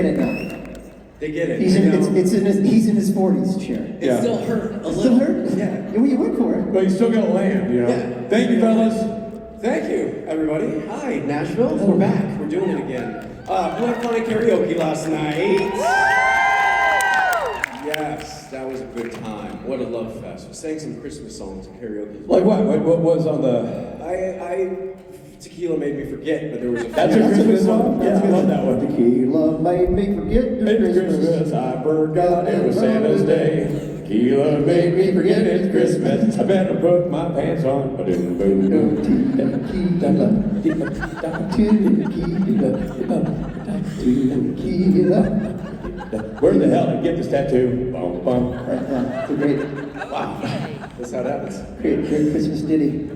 get it now. They get it. He's in his 40s chair. It still hurt a little. Still hurt? Yeah. Well, you went for it. But you still got to land, you know. Yeah. Thank you, fellas. Thank you, everybody. Hi, Nashville. We're back. We're doing it again. We had fun at karaoke last night. Yes, that was a good time. What a love fest. We sang some Christmas songs at karaoke. Like what? What was on the... Tequila made me forget, but there was a... That's a Christmas song? Yeah, I love that one. Tequila made me forget It's Christmas, I forgot it was Santa's day. Tequila made me forget it's Christmas. I better put my pants on. Where the hell did you get this tattoo? Bum, bum. It's a great, Wow, that's how it happens. great Christmas ditty.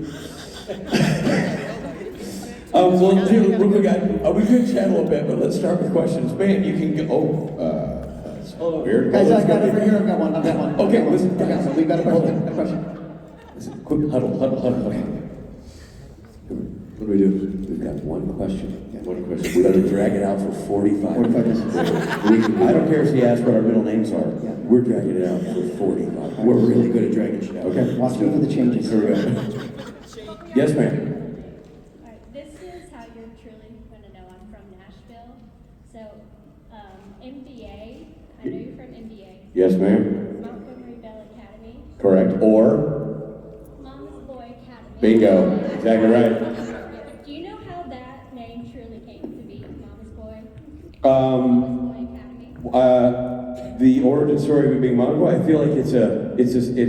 Well, we could chat a little bit, but let's start with questions. Man, you can go. Weird. Guys, I got over here. I've got one. Okay, listen. We've got a question. Listen, quick, huddle. What do we do? We've got one question. One question. We got to drag it out for 45 minutes. I don't care if he asks what our middle names are. Yeah. We're dragging it out for 45. We're really good at dragging shit out. Okay. Watch me for the changes. Here we go. Yes, ma'am. This is how you're truly going to know I'm from Nashville. So, MBA, I know you're from MBA. Yes, ma'am. Montgomery Bell Academy. Correct. Or? Mama's Boy Academy. Bingo. Exactly right. Do you know how that name truly came to be, Mama's Boy? Um, Mama's Boy Academy? The origin story of it being Monaco, I feel like it's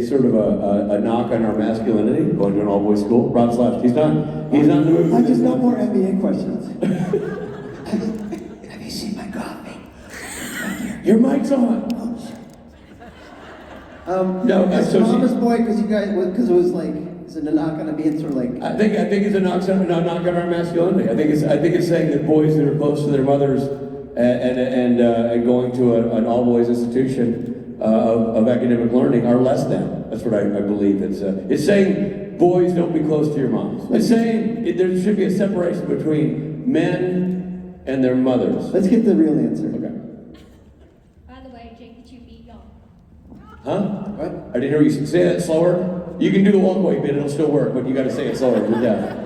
sort of a knock on our masculinity, going to an all-boys school. Rob's left. He's not doing. I just got more NBA questions. Have you seen my coffee? Your mic's on. No, it's so Mama's Boy because it was like, is it not going to be sort of like? I think it's a knock on our masculinity. I think it's saying that boys that are close to their mothers and going to an all-boys institution of academic learning are less than. That's what I believe. It's saying boys don't be close to your moms. It's saying there should be a separation between men and their mothers. Let's get the real answer. Okay. By the way, Jake, did you beat y'all? Huh? What? I didn't hear you say that slower. You can do the walkway bit; it'll still work, but you got to say it slower. You're deaf.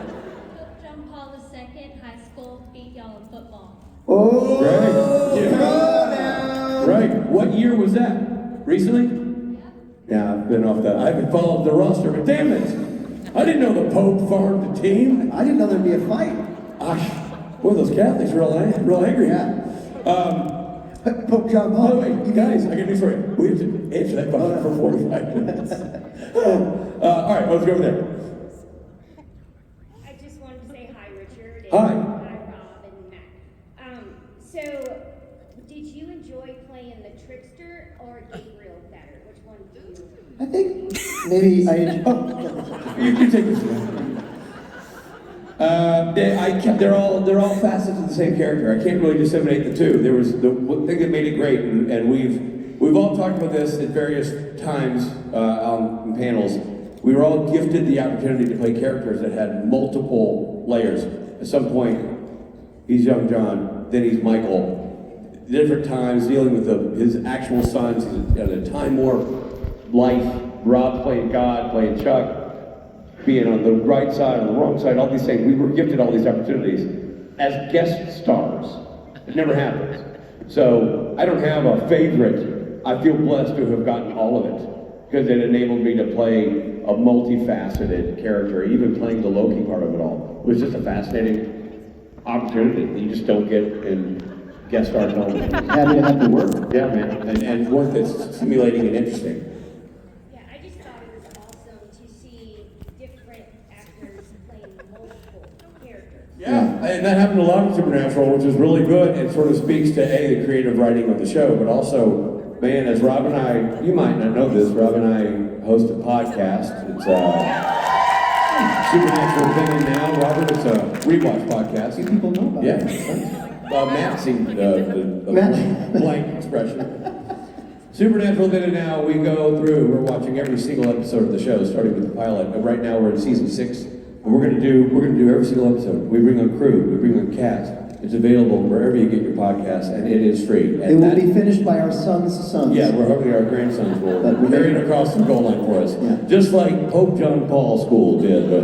John Paul II, high school, beat y'all in football. Oh, Right. Yeah. Right. What year was that? Recently? Yeah, I've been off that. I haven't followed the roster, but damn it! I didn't know the Pope farmed a team. I didn't know there'd be a fight. Boy, those Catholics are real angry. Yeah. Pope John By the Paul. way, you guys, I got news for you. We have to answer that question for 45 minutes. All right, let's go over there. I just wanted to say hi, Richard. And Hi. Hi, Rob and Matt. So, did you enjoy playing the trickster or Gabriel better? Which one do you? I think maybe I. You take this one. They're all facets of the same character. I can't really disseminate the two. There was the one thing that made it great, and we've all talked about this at various times on panels. We were all gifted the opportunity to play characters that had multiple layers. At some point, he's young John, then he's Michael. Different times dealing with his actual sons. He's in a time warp life. Rob playing God, playing Chuck, being on the right side, on the wrong side, all these things. We were gifted all these opportunities as guest stars. It never happens. So I don't have a favorite. I feel blessed to have gotten all of it because it enabled me to play a multifaceted character, even playing the Loki part of it all. It was just a fascinating opportunity that you just don't get in guest star television. Happy to have to work. Yeah, man, and work that's stimulating and interesting. Yeah, I just thought it was awesome to see different actors playing multiple characters. Yeah, and that happened a lot in Supernatural, which is really good and sort of speaks to the creative writing of the show, but also, man, as Rob and I, you might not know this, Rob and I host a podcast. It's Supernatural Opinion Now, Robert. It's a rewatch podcast. Few people know about it. Matt seemed the Matt. blank expression. Supernatural Opinion Now, we go through, we're watching every single episode of the show, starting with the pilot. And right now we're in season 6. And we're gonna do every single episode. We bring on crew, we bring on cast. It's available wherever you get your podcast, and it is free. It will be finished by our son's sons. Yeah, we're hoping our grandsons will But we're carry it gonna- across the goal line for us. Yeah. Just like Pope John Paul School did. But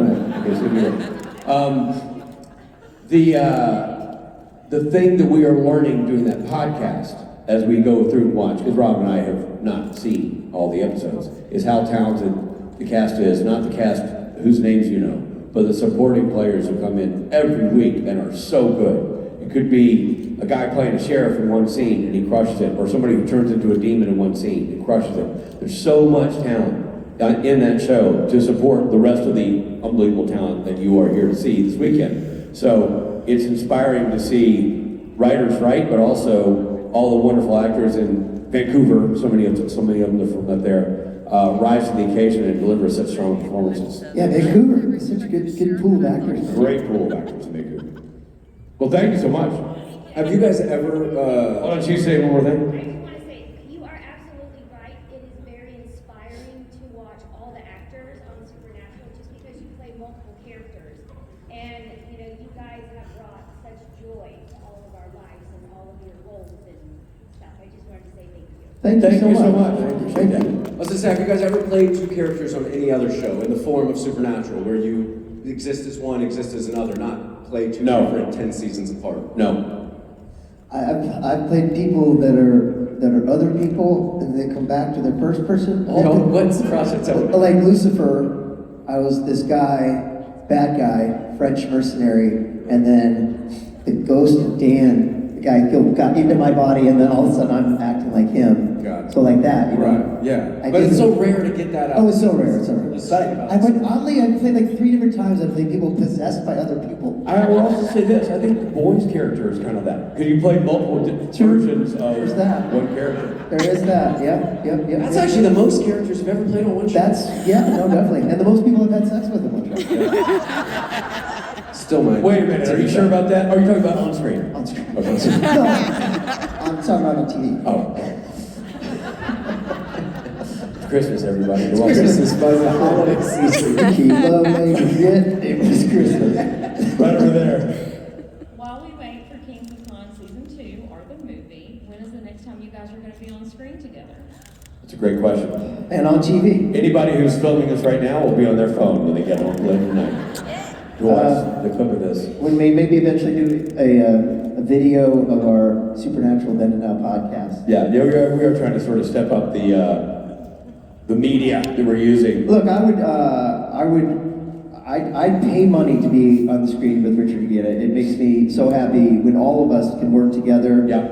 the thing that we are learning doing that podcast as we go through and watch, because Rob and I have not seen all the episodes, is how talented the cast is. Not the cast whose names you know, but the supporting players who come in every week and are so good. It could be a guy playing a sheriff in one scene and he crushes it, or somebody who turns into a demon in one scene and crushes it. There's so much talent in that show to support the rest of the unbelievable talent that you are here to see this weekend. So it's inspiring to see writers write, but also all the wonderful actors in Vancouver, so many of them are from up there, rise to the occasion and deliver such strong performances. Yeah, Vancouver, such a good pool of actors. Great pool of actors in Vancouver. Well, thank you so much. Have you guys ever? Why don't you say one more thing? I just want to say, you are absolutely right. It is very inspiring to watch all the actors on Supernatural just because you play multiple characters. And, you know, you guys have brought such joy to all of our lives and all of your roles and stuff. I just wanted to say thank you. Thank you so much. I appreciate that. I was gonna say, have you guys ever played two characters on any other show in the form of Supernatural, where you exist as one, exist as another, not play two No. different 10 seasons apart? No. I've played people that are other people, and they come back to their first person. What's the process? Like Lucifer, I was this guy, bad guy, French mercenary, and then the ghost of Dan, the guy got into my body, and then all of a sudden I'm acting like him. Got it. So like that, you know. Right, yeah. I But it's did- so rare to get that out. Oh, it's so rare, it's so rare. Let's But talk about I it. went, oddly, I played like 3 different times. I played people possessed by other people. I will also say this, I think the boy's character is kind of that. Because you played multiple versions of There's that. one character. There is that. Yep. That's actually the most characters you've ever played on one show. Definitely. And the most people I've had sex with in one show. Still my. Wait a minute, are you sure about that? Or are you talking about on screen? On screen. Okay. No, I'm talking about on TV. Oh. It's Christmas, everybody. You're welcome. Christmas by the holiday season. Keep on making it. It was Christmas. Right over there. While we wait for Kings of Con Season 2 or the movie, when is the next time you guys are going to be on screen together? That's a great question. And on TV. Anybody who's filming us right now will be on their phone when they get home later tonight. To watch the clip of this. We may maybe eventually do a video of our Supernatural Then and Now podcast. Yeah, we are trying to sort of step up the media that we're using. Look, I'd pay money to be on the screen with Richard again. It makes me so happy when all of us can work together. Yeah.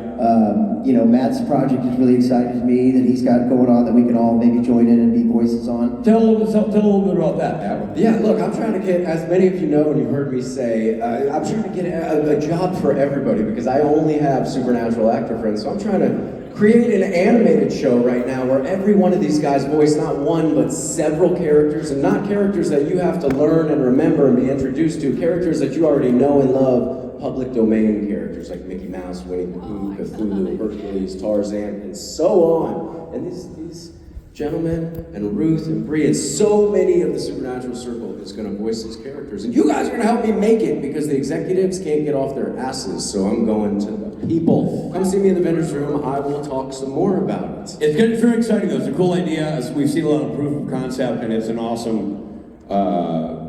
You know, Matt's project is really exciting to me that he's got going on that we can all maybe join in and be voices on. Tell a little bit about that, Matt. Yeah, look, I'm trying to get, as many of you know and you've heard me say, I'm trying to get a job for everybody because I only have Supernatural actor friends. So I'm trying to create an animated show right now where every one of these guys voice not one but several characters, and not characters that you have to learn and remember and be introduced to, characters that you already know and love, public domain characters like Mickey Mouse, Winnie the Pooh, Cthulhu, Hercules, Tarzan, and so on. And these gentlemen and Ruth and Bree and so many of the Supernatural Circle is going to voice these characters. And you guys are going to help me make it because the executives can't get off their asses. So I'm going to the people. Come see me in the vendor's room. I will talk some more about it. It's good, very exciting though. It's a cool idea. We've seen a lot of proof of concept, and it's an awesome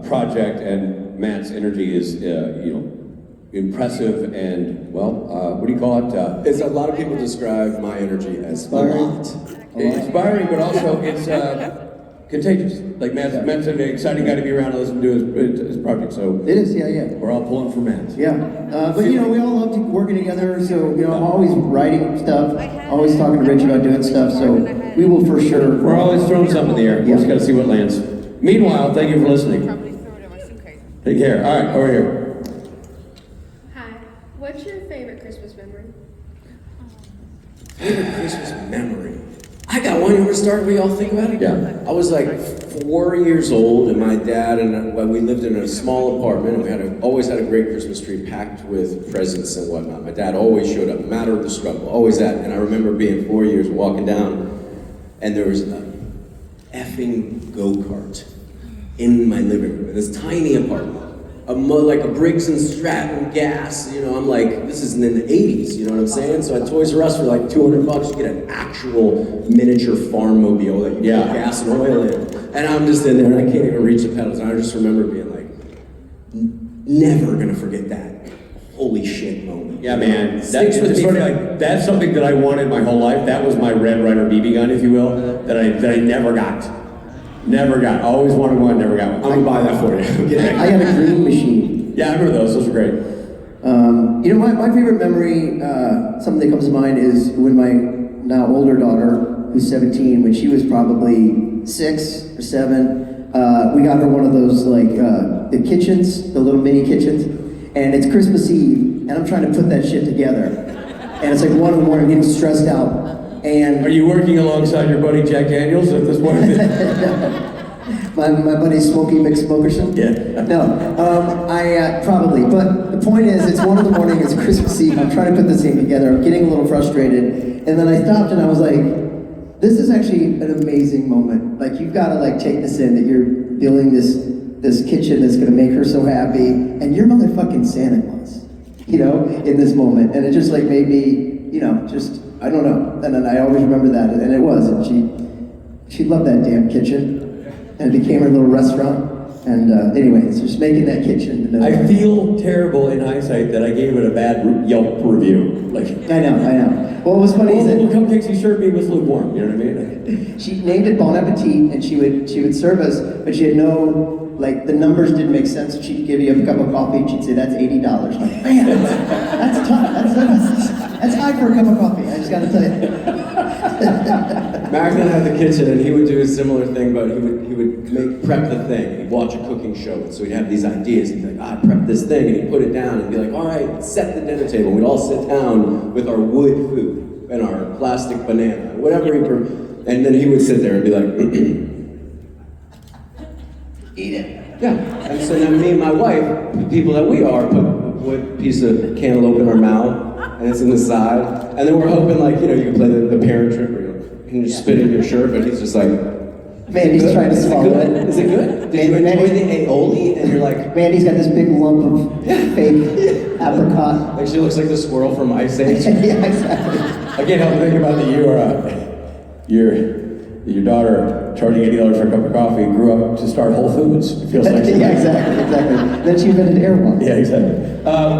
project. And Matt's energy is, impressive and what do you call it? It's a lot of people describe my energy as a lot. Inspiring, but also it's contagious. Like Matt's an exciting guy to be around and listen to his project. So It is, yeah. we're all pulling for Matt. Yeah, but you know, we all love working together, so, you know, I'm always writing stuff, always talking to Rich about doing stuff, so we will for sure. We're always throwing something in the air. We just got to see what lands. Meanwhile, thank you for listening. Take care. All right, over here. Hi. What's your favorite Christmas memory? Favorite Christmas memory? I got one. You want to start? We all think about it? Yeah. I was like 4 years old, and my dad and we lived in a small apartment, and we always had a great Christmas tree packed with presents and whatnot. My dad always showed up, no matter the struggle, always at. And I remember being 4 years, walking down, and there was a effing go-kart in my living room, in this tiny apartment. like a Briggs and Stratton gas. You know, I'm like, this isn't in the 80s. You know what I'm saying? So at Toys R Us for like $200, you get an actual miniature farm mobile that you put gas and oil in. And I'm just in there, and I can't even reach the pedals. And I just remember being like, never gonna forget that. Holy shit moment. Yeah, man. It's funny, like, that's something that I wanted my whole life. That was my Red Ryder BB gun, if you will, that I never got. Never got. Always wanted one, never got one. I'm gonna buy that for you. I got a green machine. Yeah, I remember those. Those were great. You know, my favorite memory, something that comes to mind is when my now older daughter, who's 17, when she was probably 6 or 7, we got her one of those, like, the kitchens, the little mini kitchens, and it's Christmas Eve, and I'm trying to put that shit together. And it's like 1 in the morning, getting stressed out. And are you working alongside your buddy Jack Daniels at this point? my buddy Smokey McSmokerson? Yeah. No, I probably. But the point is, it's 1 in the morning, it's Christmas Eve, I'm trying to put this thing together, I'm getting a little frustrated, and then I stopped and I was like, this is actually an amazing moment. Like, you've got to like take this in, that you're building this kitchen that's gonna make her so happy, and you're motherfucking Santa Claus, you know, in this moment. And it just like made me, you know, just, I don't know. And then I always remember that, and it was, and she loved that damn kitchen, and it became her little restaurant. And anyway, it's just making that kitchen. I feel terrible in hindsight that I gave it a bad Yelp review. Like, I know. Well, what was funny is the that little cupcakes he served me was lukewarm. You know what I mean? she named it Bon Appetit, and she would serve us, but she had no, like, the numbers didn't make sense. She'd give you a cup of coffee, and she'd say, that's $80. I'm like, man, that's tough. That's high for a cup of coffee, I just gotta tell you. Magnan had the kitchen, and he would do a similar thing, but he would prep the thing. He'd watch a cooking show, and so he'd have these ideas. He'd be like, I prepped this thing, and he'd put it down, and be like, all right, set the dinner table. We'd all sit down with our wood food and our plastic banana, whatever and then he would sit there and be like, eat it. Yeah, and so then me and my wife, the people that we are, put a wood piece of cantaloupe in our mouth, and it's in the side, and then we're hoping, like, you know, you can play the parent trick where you can just spit in your shirt, but he's just like, Mandy's trying to swallow it. Is it good? Did you enjoy the aioli? And you're like, Mandy's got this big lump of fake apricot. like she looks like the squirrel from Ice Age. Yeah, exactly. I can't help but think about that your daughter charging $80 for a cup of coffee grew up to start Whole Foods. It feels like Yeah, exactly. Then she invented Airwalk. Yeah, exactly.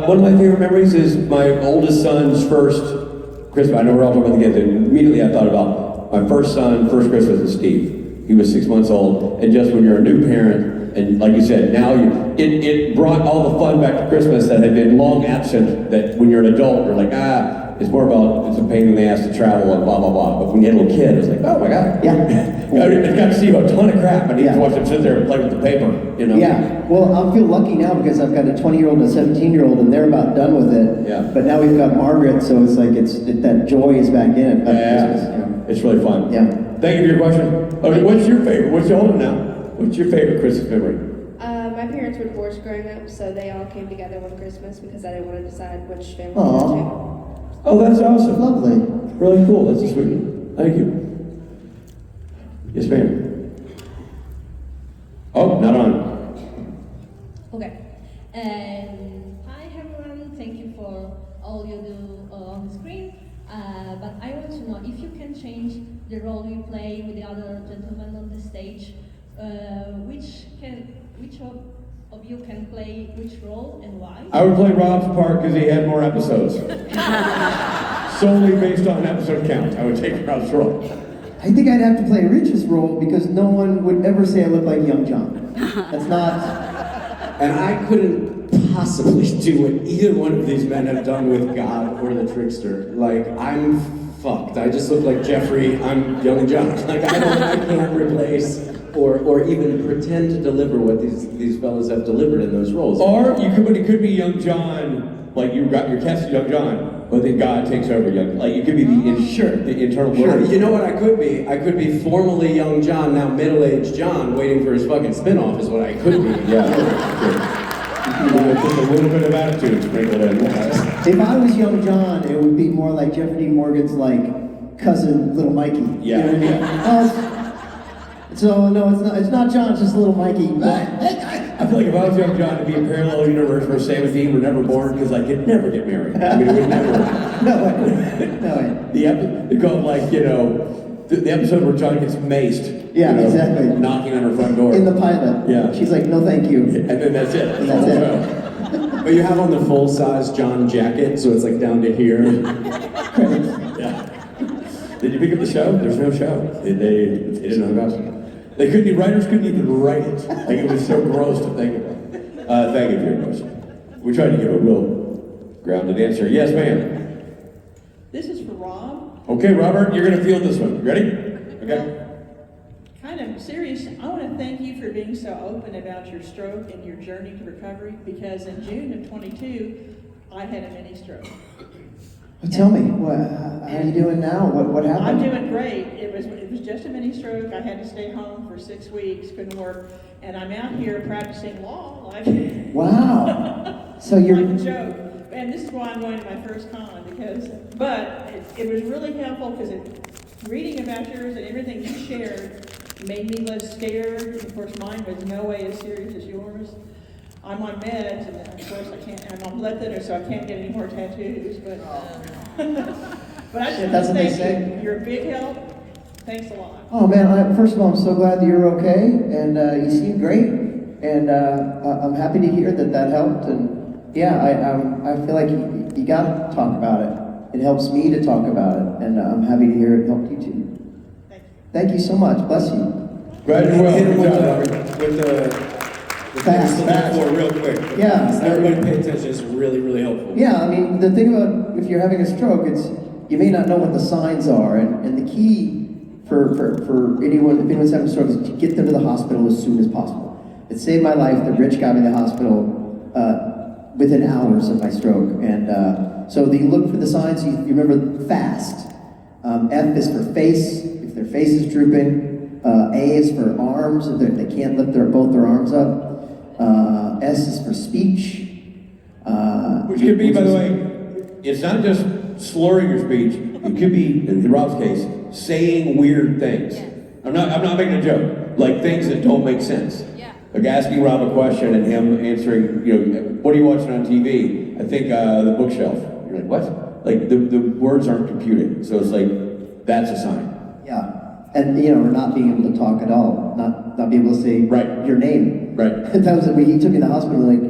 One of my favorite memories is my oldest son's first Christmas. I know we're all talking about the kids. Immediately I thought about my first son, first Christmas with Steve. He was 6 months old, and just when you're a new parent, and like you said, now it brought all the fun back to Christmas that had been long absent, that when you're an adult, you're like, it's more about, it's a pain in the ass to travel and blah, blah, blah. But when you had a little kid, it's like, oh my God. Yeah. I got to see a ton of crap. I need to watch them sit there and play with the paper, you know? Yeah, well, I feel lucky now because I've got a 20-year-old and a 17-year-old, and they're about done with it. Yeah. But now we've got Margaret, so it's like that joy is back in it. Yeah. It's really fun. Yeah. Thank you for your question. What's your favorite? What's your older now? What's your favorite Christmas memory? My parents were divorced growing up, so they all came together one Christmas because I didn't want to decide which family to go to. Oh, that's awesome. Lovely. Really cool. That's sweet. Thank you. Yes, ma'am. Oh, not on. Okay. Hi everyone. Thank you for all you do on the screen. But I want to know if you can change the role you play with the other gentlemen on the stage. Which of you can play which role and why? I would play Rob's part because he had more episodes. Solely based on episode count, I would take Rob's role. I think I'd have to play Rich's role because no one would ever say I look like Young John. That's not... And I couldn't possibly do what either one of these men have done with God or the trickster. Like, I'm fucked. I just look like Jeffrey, I'm Young John. Like, I can't replace or even pretend to deliver what these fellas have delivered in those roles. Or it could be Young John, like you got your cast Young John, but then God takes over Young. Like it could be the internal. Sure. You know what I could be? I could be formerly Young John, now middle-aged John, waiting for his fucking spinoff is what I could be. Yeah. Just a little bit of attitude sprinkled in. If I was Young John, it would be more like Jeffrey Dean Morgan's like cousin, Little Mikey. Yeah. You know what I mean? So no, it's not John. It's just Little Mikey. I I feel like if I was young John, it'd be a parallel universe where Sam and Dean were never born because I could never get married. I mean, it would never. No way. No way. They called like, the episode where John gets maced. Yeah, exactly. Knocking on her front door. In the pilot. Yeah. She's like, no thank you. And then that's it. And that's it. But you have on the full-size John jacket, so it's like down to here. Yeah. Did you pick up the show? There's no show. They didn't know about it. The writers couldn't even write it. Like it was so gross to think about. Thank you for your question. We tried to give a real grounded answer. Yes, ma'am. This is for Rob. Okay, Robert, you're gonna field this one. Ready? Okay. Kind of serious. I want to thank you for being so open about your stroke and your journey to recovery, because in June of 22, I had a mini stroke. Well, tell me, how are you doing now? What happened? I'm doing great. It was just a mini stroke. I had to stay home for 6 weeks, couldn't work, and I'm out here practicing law like Wow. So you're like a joke. And this is why I'm going to my first con, but it was really helpful because reading about yours and everything you shared made me less scared. Of course, mine was no way as serious as yours. I'm on meds, and of course I'm on blood thinner, so I can't get any more tattoos. But but I just That's want what to they thank say. you. You're a big help. Thanks a lot. Oh man, first of all, I'm so glad that you're okay, and you seem great, and I'm happy to hear that helped. And yeah, I feel like you gotta talk about it. It helps me to talk about it, and I'm happy to hear it helped you too. Thank you so much. Bless you. Glad you're well. Hit him Good job, Robert. with the Fast. floor real quick. Yeah. Everybody pay attention. It's really, really helpful. Yeah, I mean, the thing about if you're having a stroke, it's you may not know what the signs are, and the key for anyone, if anyone's having a stroke, is to get them to the hospital as soon as possible. It saved my life. The Rich got me to the hospital within hours of my stroke, and so you look for the signs. You remember fast. F is for face, if their face is drooping. A is for arms, if they can't lift both their arms up. S is for speech. Which could be, by the way, it's not just slurring your speech. It could be, in Rob's case, saying weird things. I'm not making a joke. Like things that don't make sense. Like asking Rob a question and him answering, what are you watching on TV? I think the bookshelf. You're like, what? Like the words aren't computing. So it's like, that's a sign. Yeah. And or not being able to talk at all, not being able to say your name. Right. That was when he took me to the hospital. Like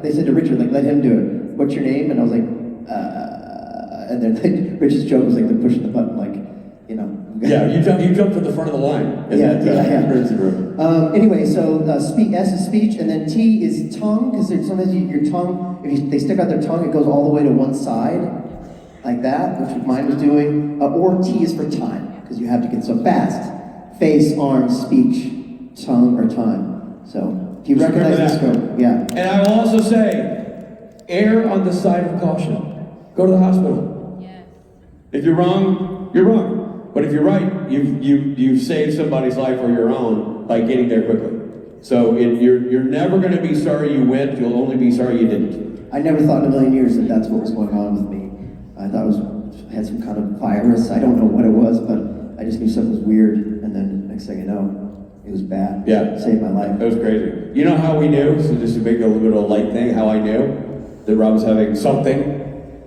they said to Richard, like let him do it. What's your name? And I was like, and then like, Richard's joke was like they're pushing the button, like Yeah, you jumped to the front of the line. Emergency room. Anyway, so S is speech, and then T is tongue, because sometimes your tongue, if they stick out their tongue, it goes all the way to one side. Like that, which mine was doing, or T is for time, because you have to get so fast. Face, arms, speech, tongue, or time. So, if you Just recognize the remember stroke, yeah. And I will also say, err on the side of caution. Go to the hospital. Yes. If you're wrong, you're wrong. But if you're right, you've saved somebody's life or your own by getting there quickly. So you're never going to be sorry you went. You'll only be sorry you didn't. I never thought in a million years that that's what was going on with me. I thought I had some kind of virus. I don't know what it was, but I just knew something was weird. And then next thing I know, it was bad. Yeah. Saved my life. That was crazy. You know how we knew? So just to make a little bit of a light thing, how I knew that Rob was having something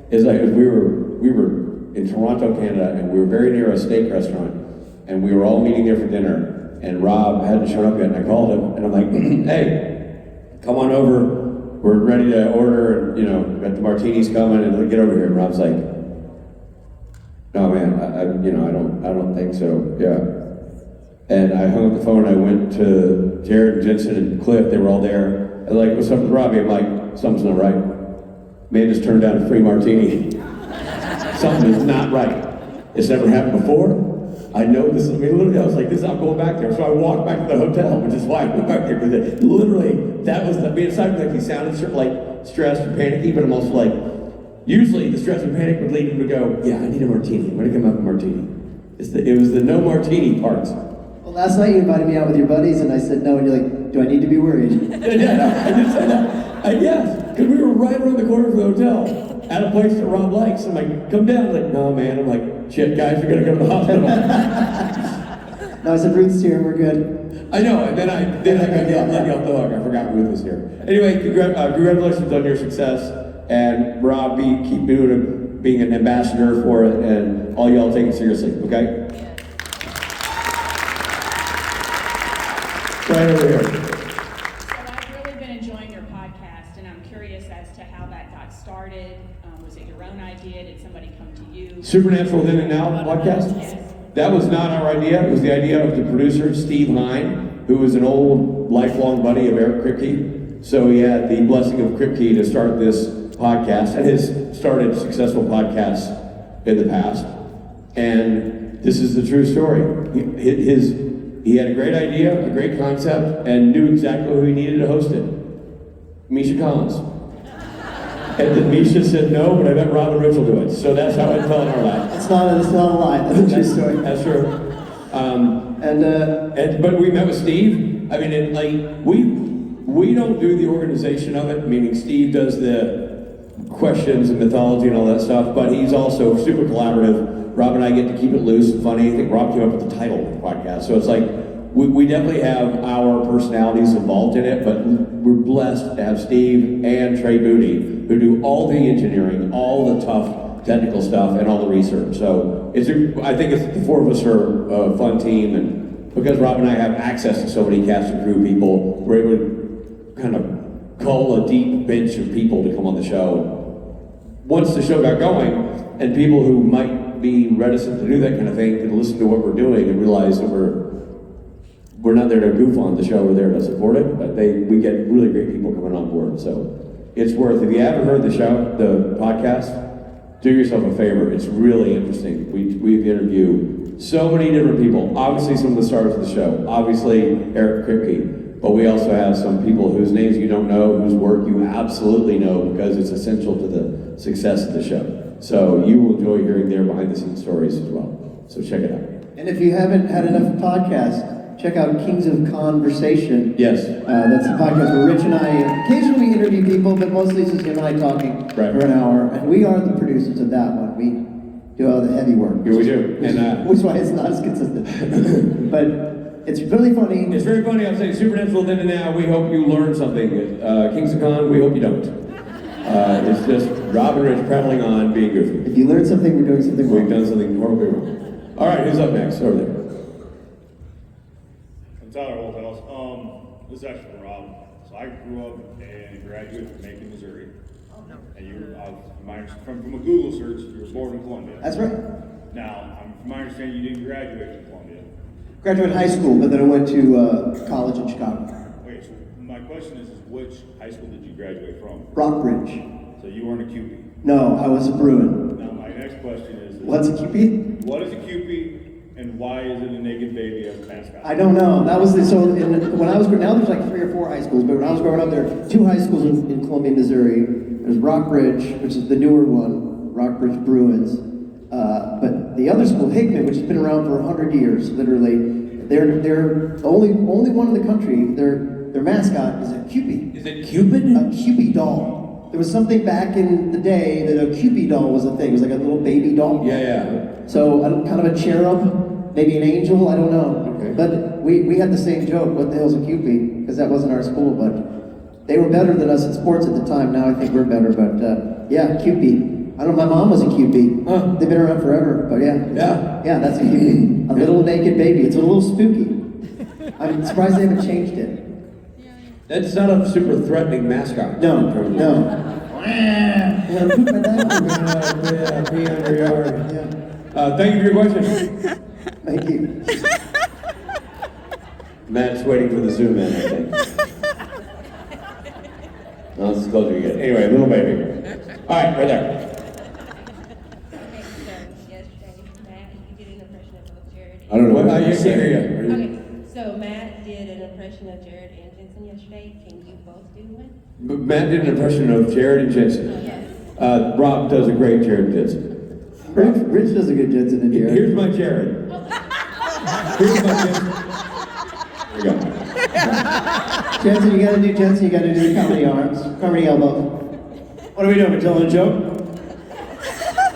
is like we were in Toronto, Canada, and we were very near a steak restaurant, and we were all meeting there for dinner. And Rob hadn't shown up yet, and I called him, and I'm like, "Hey, come on over. We're ready to order, and got the martinis coming, and get over here." And Rob's like, "No, man, I don't think so." Yeah. And I hung up the phone. I went to Jared and Jensen and Cliff. They were all there. And like, "What's up with Robbie?" I'm like, "Something's not right. Man just turned down a free martini. Something is not right. It's never happened before. I know this. I mean, literally, I was like, I'm going back there." So I walked back to the hotel, which is why I went back there. Because literally, that was aside from like he sounded sort of like stressed or panicky, but I'm also like, usually the stress and panic would lead him to go, "Yeah, I need a martini. When I come up with a martini." It was the no martini parts. Well, last night you invited me out with your buddies, and I said no, and you're like, "Do I need to be worried?" Yeah, I did say that. Yes, because we were right around the corner from the hotel at a place that Rob likes. I'm like, "Come down." I'm like, "No, man." I'm like, "Shit, guys, we're gonna go to the hospital." No, I said Ruth's here, and we're good. I know, and then I let you off the hook. I forgot Ruth was here. Anyway, congratulations on your success, and Rob, keep being an ambassador for it, and all y'all take it seriously, okay? Right over here. So I've really been enjoying your podcast, and I'm curious as to how that got started. Was it your own idea? Did somebody come to you? Supernatural Then and Now podcast? Yes. That was not our idea. It was the idea of the producer, Steve Hine, who was an old lifelong buddy of Eric Kripke. So he had the blessing of Kripke to start this podcast, and has started successful podcasts in the past. And this is the true story. He had a great idea, a great concept, and knew exactly who he needed to host it. Misha Collins. And then Misha said no, but I bet Rob and Rich will do it. So that's how it fell in our lap. It's not a lie. That's a true story. That's true. But we met with Steve. I mean, we don't do the organization of it, meaning Steve does the questions and mythology and all that stuff, but he's also super collaborative. Rob and I get to keep it loose and funny. I think Rob came up with the title of the podcast. So it's like, we definitely have our personalities involved in it, but we're blessed to have Steve and Trey Booty, who do all the engineering, all the tough technical stuff, and all the research. So I think the four of us are a fun team, and because Rob and I have access to so many cast and crew people, we're able to kind of cull a deep bench of people to come on the show. Once the show got going, and people who might be reticent to do that kind of thing can listen to what we're doing and realize that we're not there to goof on the show, we're there to support it, but we get really great people coming on board. So it's worth, if you haven't heard the show, the podcast, do yourself a favor. It's really interesting. We've interviewed so many different people. Obviously some of the stars of the show. Obviously Eric Kripke. But we also have some people whose names you don't know, whose work you absolutely know because it's essential to the success of the show. So you will enjoy hearing their behind the scenes stories as well. So check it out. And if you haven't had enough podcasts, check out Kings of Conversation. Yes. That's the podcast where Rich and I occasionally interview people, but mostly it's just him and I talking for an hour. And we are the producers of that one. We do all the heavy work. Here we do. Which is why it's not as consistent. But it's really funny. It's very funny. I'm saying Supernatural Then and Now. We hope you learn something. Kings of Con, we hope you don't. It's just Rob and Rich prattling on, being goofy. If you learn something, we're doing something wrong. We've done something horribly wrong. All right, who's up next? Over there. I'm Tyler Holthouse. This is actually from Rob. So I grew up and graduated from Macon, Missouri. Oh no. And from a Google search, you were born in Columbia. That's right. Now, from my understanding, you didn't graduate from Columbia. Graduated high school, but then I went to college in Chicago. Wait, so my question is which high school did you graduate from? Rockbridge. So you weren't a CUPE. No, I was a Bruin. Now my next question is What's a CUPE? what is a CUPE and why is it a naked baby as a mascot? I don't know. That was when I was now there's like 3 or 4 high schools, but when I was growing up there were 2 high schools in Columbia, Missouri. There's Rockbridge, which is the newer one, Rockbridge Bruins. But the other school, Hickman, which has been around for 100 years, literally, they're the only one in the country. Their mascot is a Cupid. Is it Cupid? A Cupid doll. There was something back in the day that a Cupid doll was a thing. It was like a little baby doll. Yeah. So kind of a cherub, maybe an angel, I don't know. Okay. But we had the same joke, what the hell's a Cupid? Because that wasn't our school, but they were better than us in sports at the time. Now I think we're better, but yeah, Cupid. I don't know, my mom was a Cupid. Huh. They've been around forever, but yeah. Yeah, that's a Cupid. A little naked baby. It's a little spooky. I'm surprised they haven't changed it. That's not a super threatening mascot. No. Pee on your yard. Thank you for your question. Thank you. Matt's waiting for the zoom in, I think. No, this is closer you get. Anyway, little baby. All right, right there. I don't know. You can't hear you. Okay, so Matt did an impression of Jared and Jensen yesterday. Can you both do one? Matt did an impression of Jared and Jensen. Yes. Rob does a great Jared and Jensen. Rich does a good Jensen and Jared. Here's my Jared. Here's my Jensen. There you go. Jensen, you gotta do Jensen, you gotta do the comedy arms, comedy elbows. What are we doing? We're telling a joke?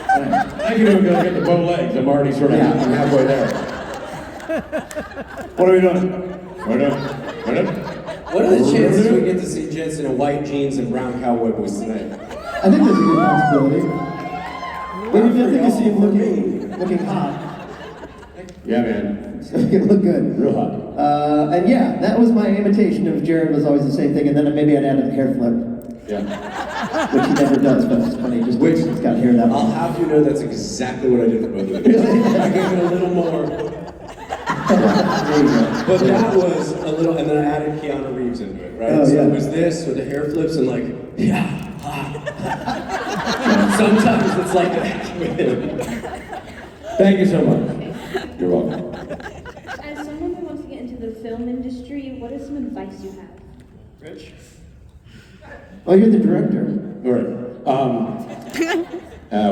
I can do it because I get the bow legs. I'm already sort of I'm halfway there. What are we doing? What are we doing? What are the chances we get to see Jensen in white jeans and brown cowboy boots tonight? I think there's a good possibility. Maybe definitely can see him looking hot. Yeah, man. So you look good. Real hot. And yeah, that was my imitation of Jared, was always the same thing, and then maybe I'd add the hair flip, Yeah. which he never does, but it's funny, just Which, he's got hair that I'll long. have you know that's exactly what I did for both of you. I gave it a little more. There you go. But that was a little, and then I added Keanu Reeves into it, right? Oh, so yeah. it was this with the hair flips and like, yeah. Sometimes it's like that with him. Thank you so much. You're welcome. As someone who wants to get into the film industry, what is some advice you have? Rich? Oh, you're the director. All right.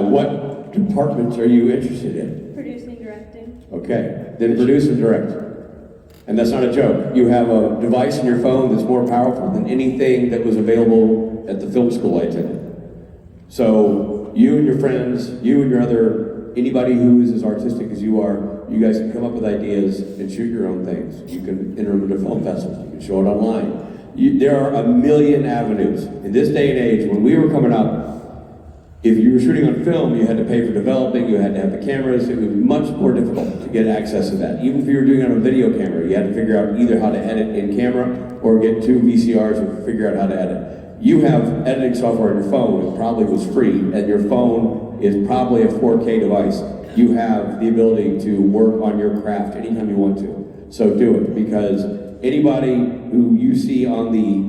What departments are you interested in? Producing, directing. Okay, then produce and direct. And that's not a joke. You have a device in your phone that's more powerful than anything that was available at the film school I attended. So you and your friends, you and your anybody who is as artistic as you are, you guys can come up with ideas and shoot your own things. You can enter them into film festivals. You can show it online. There are a million avenues. In this day and age, when we were coming up, if you were shooting on film, you had to pay for developing, you had to have the cameras. It was much more difficult to get access to that. Even if you were doing it on a video camera, you had to figure out either how to edit in camera or get 2 VCRs and figure out how to edit. You have editing software on your phone. It probably was free, and your phone is probably a 4K device. You have the ability to work on your craft anytime you want to. So do it, because anybody who you see on the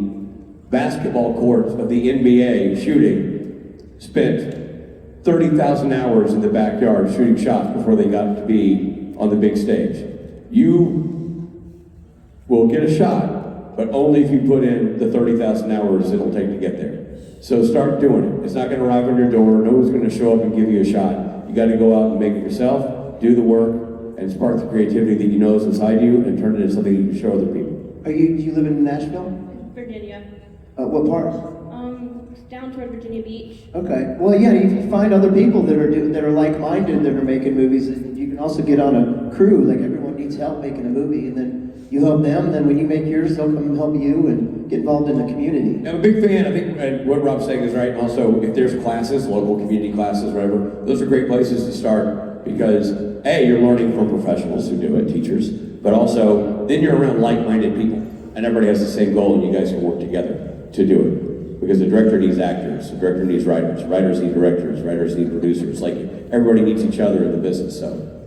basketball courts of the NBA shooting spent 30,000 hours in the backyard shooting shots before they got to be on the big stage. You will get a shot, but only if you put in the 30,000 hours it'll take to get there. So start doing it. It's not going to arrive on your door. No one's going to show up and give you a shot. You got to go out and make it yourself, do the work, and spark the creativity that you know is inside you and turn it into something you can show other people. Do you live in Nashville? Virginia. What part? Down toward Virginia Beach. Okay. Well, yeah, if you find other people that are like-minded that are making movies, and you can also get on a crew. Like, everyone needs help making a movie, and then you help them, and then when you make yours, they'll come and help you and get involved in the community. I'm a big fan. I think and what Rob's saying is right. And also, if there's classes, local community classes, whatever, those are great places to start because A, you're learning from professionals who do it, teachers, but also then you're around like-minded people, and everybody has the same goal, and you guys can work together to do it. Because the director needs actors, the director needs writers, writers need directors, writers need producers. Like, everybody needs each other in the business. So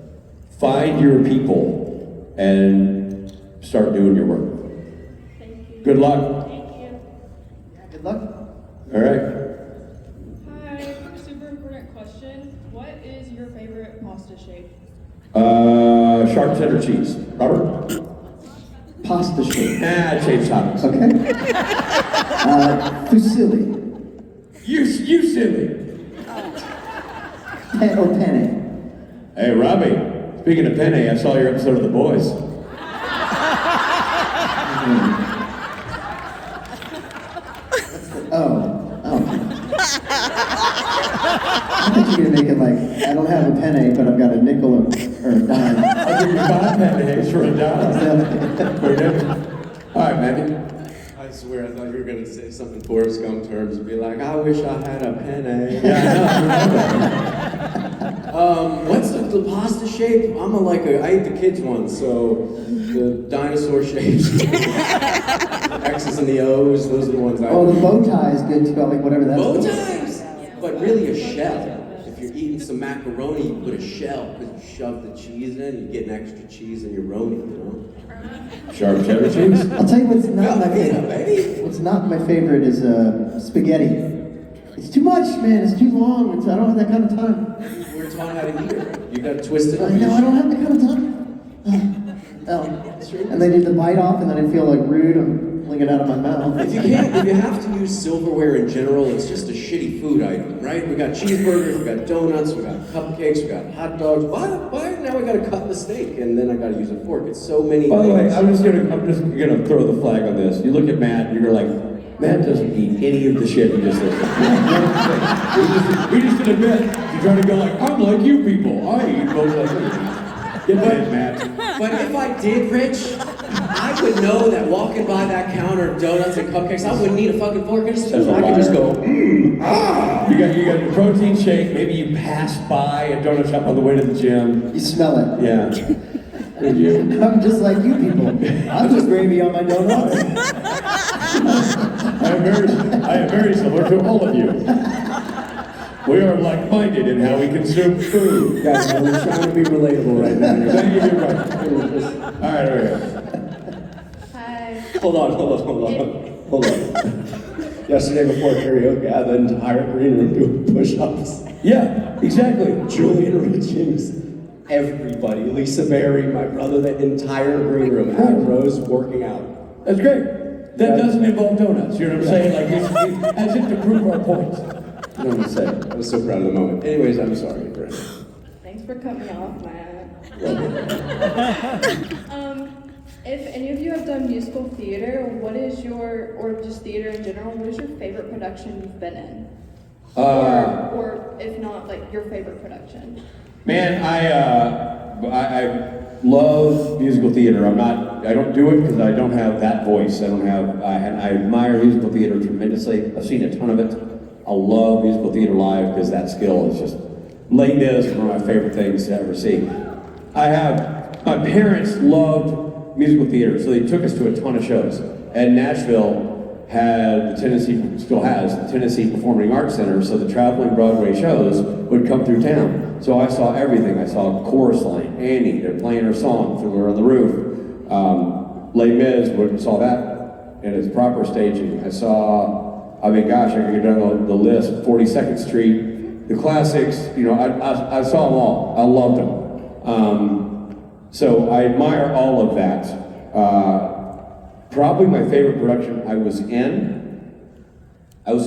find your people and start doing your work. Thank you. Good luck. Thank you. Good luck. All right. Hi, super important question. What is your favorite pasta shape? Sharp cheddar cheese. Robert? Pasta shape. Change topics. Okay. Fusilli. You silly. Or penne. Hey, Robbie. Speaking of penne, I saw your episode of The Boys. I thought you were gonna make it like, I don't have a penne, but I've got a nickel or a dime. I'll give you 5 pennies for a dime. All right, Matthew. I swear, I thought you were going to say something Forrest Gump terms and be like, I wish I had a penne. What's the pasta shape? I ate the kids one, so the dinosaur shapes. The X's and the O's, those are the ones I Oh, the bow tie is good too, like whatever that's Bow called. ties! But really a shell. If you're eating some macaroni, you put a shell, because you shove the cheese in, you get an extra cheese in your roni, you know? Sharp cheddar cheese? I'll tell you what's not my Velveeta, favorite. baby. What's not my favorite is spaghetti. It's too much, man. It's too long. I don't have that kind of time. We're taught how to eat it. You gotta twist it. I know, I don't have that kind of time. And they do the bite off, and then I feel like rude. I'm pulling it out of my mouth. If you have to use silverware in general, it's just a shitty food item, right? We got cheeseburgers, we got donuts, we got cupcakes, we got hot dogs. Why now we gotta cut the steak and then I gotta use a fork? It's so many By the way, things. I'm just gonna throw the flag on this. You look at Matt, and you're like, Matt doesn't eat any of the shit he just listed. He just did a bit to try to go like, I'm like you people. I eat both like you. Get paid, Matt. But if I did, Rich, I would know that walking by that counter of donuts and cupcakes, I wouldn't need a fucking fork and spoon. I could just go, You got your protein shake. Maybe you pass by a donut shop on the way to the gym. You smell it. Yeah. Did you? I'm just like you people. I'm just gravy on my donuts. I am very similar to all of you. We are like-minded in how we consume food. guys, we're trying to be relatable right now. Thank you very much. All right. Hi. Hold on. Yesterday before karaoke, I had the entire green room doing push-ups. Yeah, exactly. Julian Richings, everybody, Lisa Berry, my brother, the entire green room, Adam Rose working out. That's great. That doesn't involve donuts. You know what I'm saying? Like, it's as if to prove our point. You know what I'm saying? I was so proud of the moment. Anyways, I'm sorry, Brandon. Thanks for cutting me off, Matt. If any of you have done musical theater, what is your, or just theater in general, what is your favorite production you've been in? Or if not, like your favorite production? Man, I love musical theater. I don't do it because I don't have that voice. And I admire musical theater tremendously. I've seen a ton of it. I love musical theater live because that skill is just, Les Mis is one of my favorite things to ever see. My parents loved musical theater, so they took us to a ton of shows. And Nashville had still has the Tennessee Performing Arts Center, so the traveling Broadway shows would come through town. So I saw everything. I saw Chorus Line, Annie, they're playing her song, Fiddler on the Roof. Les Mis, saw that in its proper staging. I could go down the list, 42nd Street, the classics, I saw them all. I loved them. So I admire all of that. Probably my favorite production I was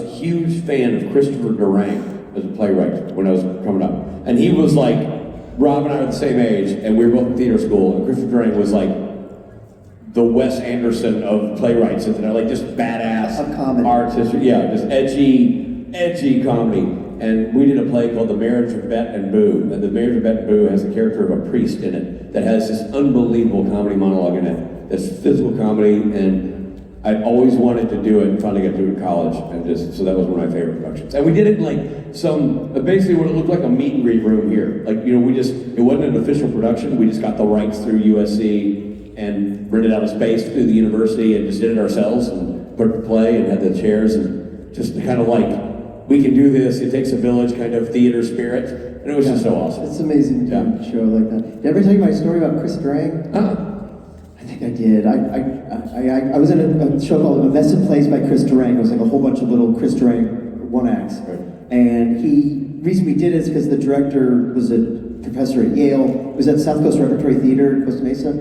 a huge fan of Christopher Durang as a playwright when I was coming up. And he was like, Rob and I were the same age, and we were both in theater school, and Christopher Durang was like the Wes Anderson of playwrights, like just badass artist, just edgy comedy. And we did a play called The Marriage of Bet and Boo, and The Marriage of Bet and Boo has the character of a priest in it that has this unbelievable comedy monologue in it. That's physical comedy, and I'd always wanted to do it, and finally got to do it in college, so that was one of my favorite productions. And we did it in like basically what it looked like a meet and greet room here. It wasn't an official production, we just got the rights through USC and rented out a space through the university and just did it ourselves and put the play and had the chairs and just kind of like, we can do this, it takes a village kind of theater spirit, and it was just so awesome. It's amazing to do a show like that. Did I ever tell you my story about Chris Durang? I think I did. I was in a show called A Mess in Place by Chris Durang. It was like a whole bunch of little Chris Durang one acts. Right. And the reason we did it is because the director was a professor at Yale, was at South Coast Repertory Theater in Costa Mesa.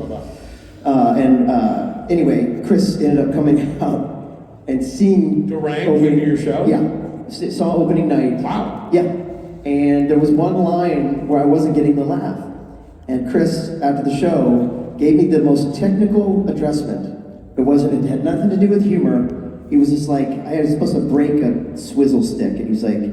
Anyway, Chris ended up coming out and seeing Durang in your show? Yeah. Saw opening night. Wow. Yeah. And there was one line where I wasn't getting the laugh. And Chris, after the show, gave me the most technical addressment. It had nothing to do with humor. He was just like, I was supposed to break a swizzle stick. And he was like,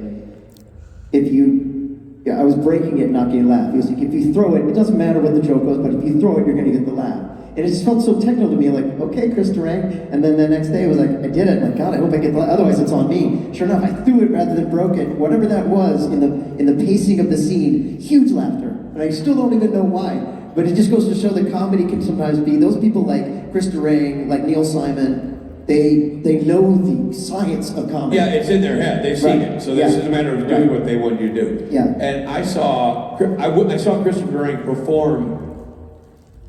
I was breaking it, not getting a laugh. He was like, if you throw it doesn't matter what the joke was, but if you throw it, you're gonna get the laugh. And it just felt so technical to me, like, okay, Chris Durang. And then the next day, I was like, I did it. Like, God, I hope I get the laugh. Otherwise, it's on me. Sure enough, I threw it rather than broke it. Whatever that was in the pacing of the scene, huge laughter. And I still don't even know why. But it just goes to show that comedy can sometimes be, those people like Chris Durang, like Neil Simon, they know the science of comedy. Yeah, it's in their head. They've seen it. So this is a matter of doing what they want you to do. Yeah. And I saw Christopher Durang perform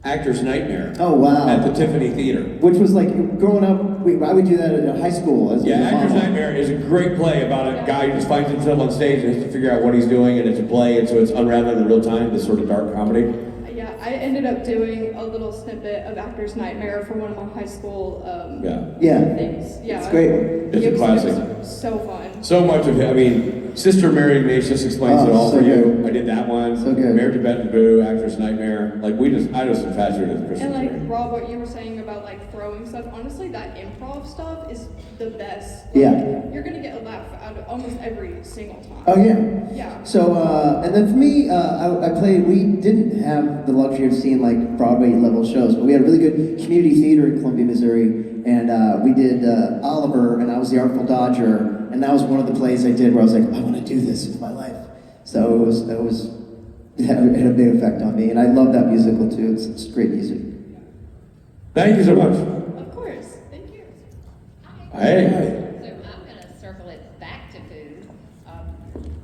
Actor's Nightmare. Oh, wow. At the Tiffany Theater. Which was like, growing up, I would do that at high school. Actor's Nightmare is a great play about a guy who just finds himself on stage and has to figure out what he's doing, and it's a play, and so it's unraveling in real time, this sort of dark comedy. Yeah, I ended up doing a little snippet of Actor's Nightmare for one of my high school things. Yeah, it's great. It's a classic. It was so fun. So much of it, Sister Mary just explains it all so for you. good. I did that one. So good. Marriage of Bet and Boo, Actor's Nightmare. I just infatuated with Christopher And Durang. Rob, what you were saying about throwing stuff, honestly, that improv stuff is the best. You're gonna get a laugh out of almost every single time. Oh yeah. Yeah. So and then for me, we didn't have the luxury if you've seen like Broadway level shows, but we had a really good community theater in Columbia, Missouri, and we did Oliver, and I was the Artful Dodger, and that was one of the plays I did where I was like, I want to do this with my life. So it had a big effect on me, and I love that musical too. It's great music. Thank you so much. Of course. Thank you. Hey. So I'm going to circle it back to food.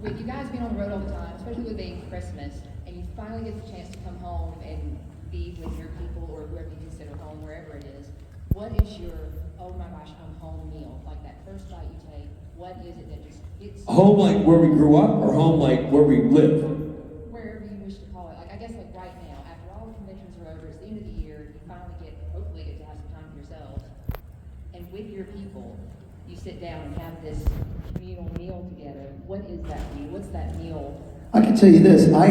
With you guys being on the road all the time, especially with being Christmas, and you finally get the chance to come home and be with your people or whoever you consider home, wherever it is, what is your, oh my gosh, I'm home meal? Like that first bite you take, what is it that just hits Home like where we grew up, or home like where we live? wherever you wish to call it? Like I guess like right now, after all the conventions are over, it's the end of the year, you finally hopefully get to have some time for yourselves. And with your people, you sit down and have this communal meal together. What is that meal? What's that meal? I can tell you this. I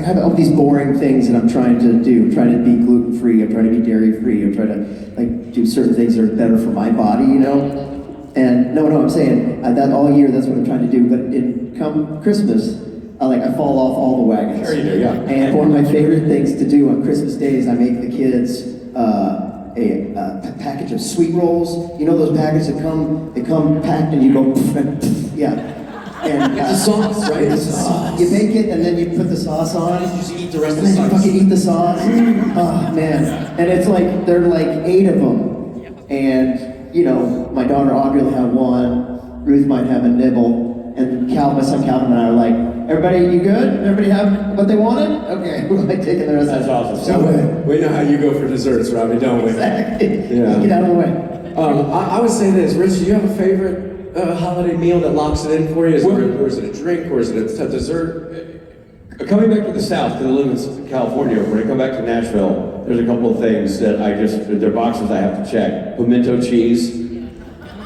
have all these boring things that I'm trying to do. I'm trying to be gluten free. I'm trying to be dairy free. I'm trying to like do certain things that are better for my body, you know. And no, I'm saying that all year. That's what I'm trying to do. But come Christmas, I fall off all the wagons. Sure you do, yeah. And one of my favorite things to do on Christmas Day is I make the kids a package of sweet rolls. You know those packages that come packed and you go, yeah. And It's a sauce, right? It's a sauce. You make it and then you put the sauce on. You just eat the rest of And the then you sauce. fucking eat the sauce. Oh man. And it's like, there are like 8 of them. And, you know, my daughter Audrey will have one, Ruth might have a nibble, and my son Calvin and I are like, everybody, you good? Everybody have what they wanted? Okay, we're like taking the rest That's of it. awesome. So, We know how you go for desserts, Robbie, don't we? exactly. Yeah. Get out of the way. I would say this, Rich, do you have a favorite holiday meal that locks it in for you? Or is it a drink, or is it a dessert? Coming back to the South, because I live in California, when I come back to Nashville, there's a couple of things that they're boxes I have to check. Pimento cheese,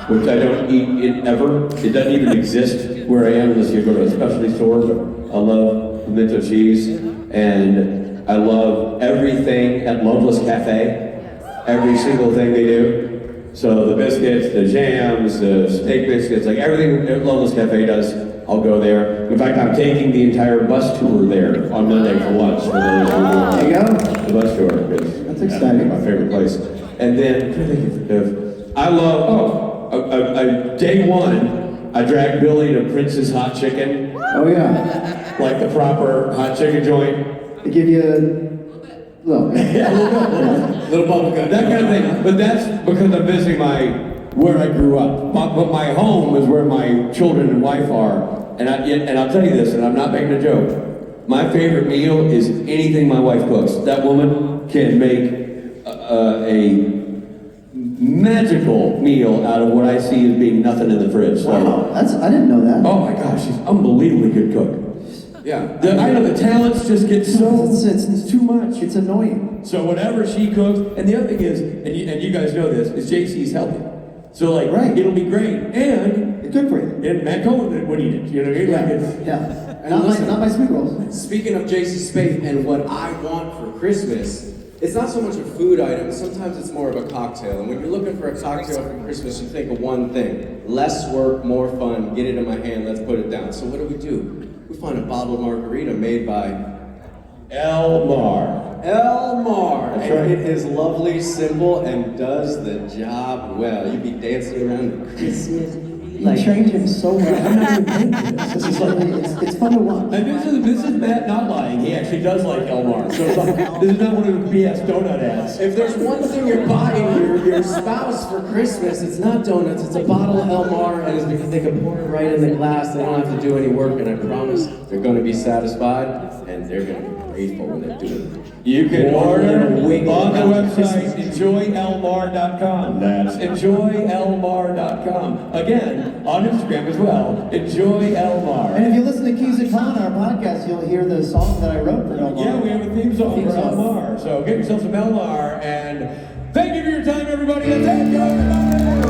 which I don't eat ever. It doesn't even exist where I am unless you go to a specialty store, but I love pimento cheese. And I love everything at Loveless Cafe, every single thing they do. So the biscuits, the jams, the steak biscuits, like everything that Loveless Cafe does, I'll go there. In fact, I'm taking the entire bus tour there on Monday for lunch. For those who There you go. the bus tour, because That's exciting. my favorite place. And then, I love, day one, I dragged Billy to Prince's Hot Chicken, Oh yeah. like the proper hot chicken joint. They give you a little. Little bubble gum. That kind of thing. But that's because I'm visiting where I grew up. But my home is where my children and wife are. And I'll tell you this, and I'm not making a joke. My favorite meal is anything my wife cooks. That woman can make a magical meal out of what I see as being nothing in the fridge. So, Wow, I didn't know that. oh my gosh, she's unbelievably good cook. Yeah. I know the talents just get so, it's too much. It's annoying. So whatever she cooks, and the other thing is, and you guys know this, is JC's healthy. So like, Right. it'll be great. And It's good for you. Matt Cohen would eat it. You know what I mean? Yeah, Like it's, yeah. And listen, Not my sweet rolls. Speaking of JC Spade and what I want for Christmas, it's not so much a food item, sometimes it's more of a cocktail. And when you're looking for a cocktail for Christmas, you think of one thing. Less work, more fun, get it in my hand, let's put it down. So what do? We find a bottled margarita made by Elmar. Elmar. That's And right. it is lovely, simple, and does the job well. You'd be dancing around at Christmas. You trained him so well. I'm not even paying for this. This is like, it's fun to watch. And this is Matt not lying. He actually does like Elmar. So it's like, this is not one of the BS donut ads. If there's one thing you're buying your spouse for Christmas, it's not donuts, it's a bottle of Elmar, and it's because they can pour it right in the glass, they don't have to do any work, and I promise they're gonna be satisfied, and they're gonna be grateful when they do it. You can Warm order little wiggle on the about website Christmas. enjoyelmar.com. That's enjoyelmar.com. Again, on Instagram as well, enjoyelmar. And if you listen to Keys of Con, our podcast, you'll hear the song that I wrote for Elmar. Yeah, we have a theme song for song. Elmar. So get yourself some Elmar, and thank you for your time, everybody. Let's enjoy everybody.